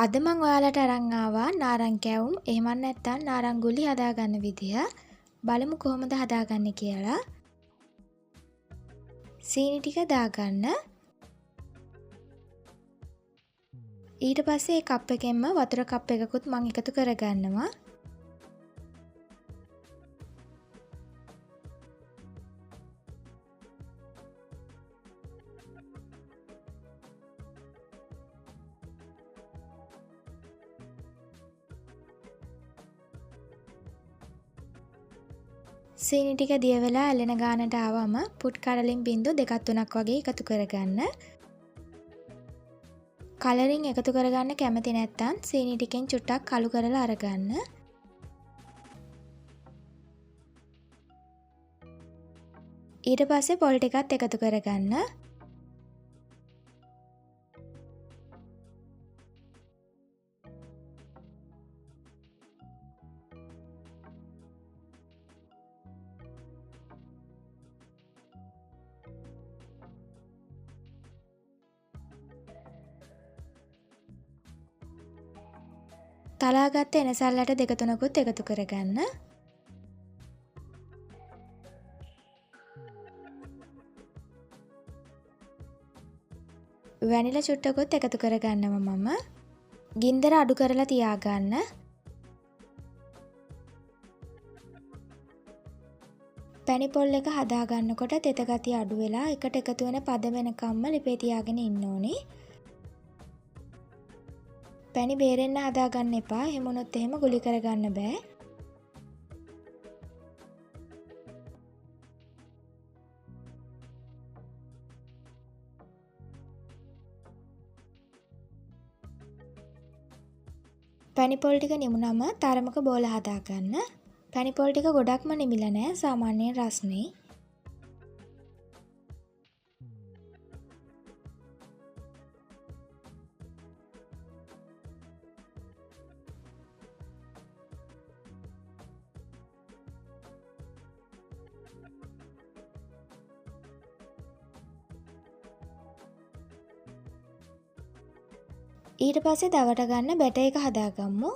අද මම ඔයාලට අරන් ආවා නාරන් කැවුම් එහෙම නැත්නම් නාරන් ගුලි හදාගන්න විදිහ. බලමු කොහොමද හදාගන්නේ කියලා. සීනි ටික දාගන්න. ඊට පස්සේ ඒ කප් එකෙන්ම වතුර කප් එකකුත් මම එකතු කරගන්නවා. සීනි ටික දිය වෙලා ඇලෙන ගානට ආවම පුට් කඩලින් බින්දු 2-3ක් වගේ එකතු කරගන්න. කලරින් එකතු කරගන්න කැමති නැත්නම් සීනි ටිකෙන් චුට්ටක් කළු කරලා අරගන්න. ඊට පස්සේ පොල් ටිකත් එකතු කරගන්න. තලාගත්ත එනසල්ලට 2-3කුත් එකතු කරගන්න. වැනිලා චුට්ටකුත් එකතු කරගන්නවා මම. ගින්දර අඩු කරලා තියාගන්න. පැණි පොල් එක හදා ගන්නකොට තෙත ගතිය අඩු වෙලා එකට එකතු වෙන පද වෙනකම්ම ලිපේ තියාගෙන ඉන්න ඕනේ. පැණි බේරෙන්න හදාගන්න එපා. එහෙම වුණොත් එහෙම ගුලි කරගන්න බෑ. පැණි පොල් ටික නිමුනම තරමක බෝල හදාගන්න. පැණි පොල් ටික ගොඩක්ම නිමිලා නෑ. සාමාන්‍යයෙන් රස්නේ. ඊට පස්සේ දවට ගන්න බැටර් එක හදාගමු.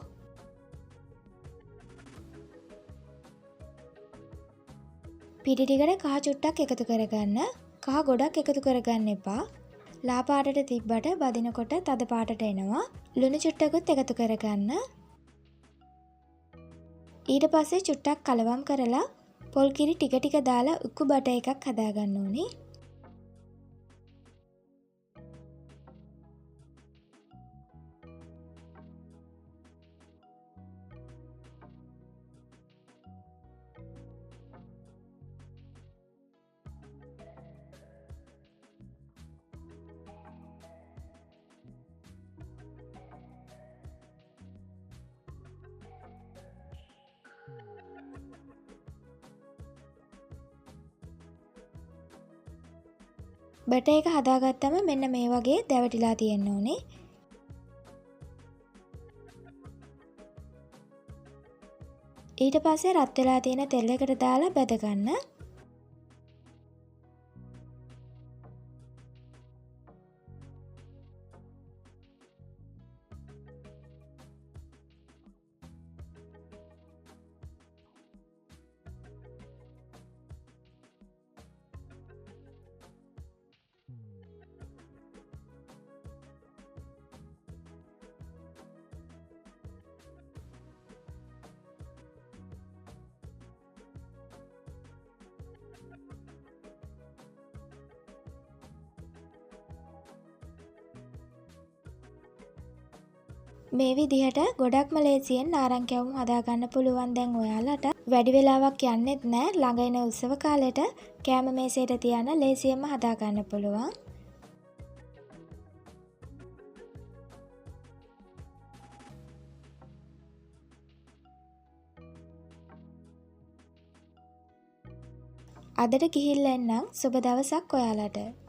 පිටි ටිකට කහ චුට්ටක් එකතු කරගන්න. කහ ගොඩක් එකතු කරගන්න එපා. ලා පාටට තිබ්බට බදිනකොට තද පාටට එනවා. ලුණු චුට්ටකුත් එකතු කරගන්න. ඊට පස්සේ චුට්ටක් කලවම් කරලා පොල් කිරි ටික ටික දාලා උක්කු බටර් එකක් හදාගන්න ඕනේ. බටර් එක හදාගත්තම මෙන්න මේ වගේ දැවටිලා තියෙන්න ඕනේ. ඊට පස්සේ රත් වෙලා තියෙන තෙල් එකට දාලා බැද ගන්න. මේ විදිහට ගොඩක්ම ලේසියෙන් නාරන් කැවුම් හදාගන්න පුළුවන්. දැන් ඔයාලට වැඩි වෙලාවක් යන්නෙත් නෑ. ළඟ එන උත්සව කාලෙට කෑම මේසෙට තියන ලේසියෙන්ම හදාගන්න පුළුවන්. අදට ගිහිල්ලා එන්නම්. සුබ දවසක් ඔයාලට.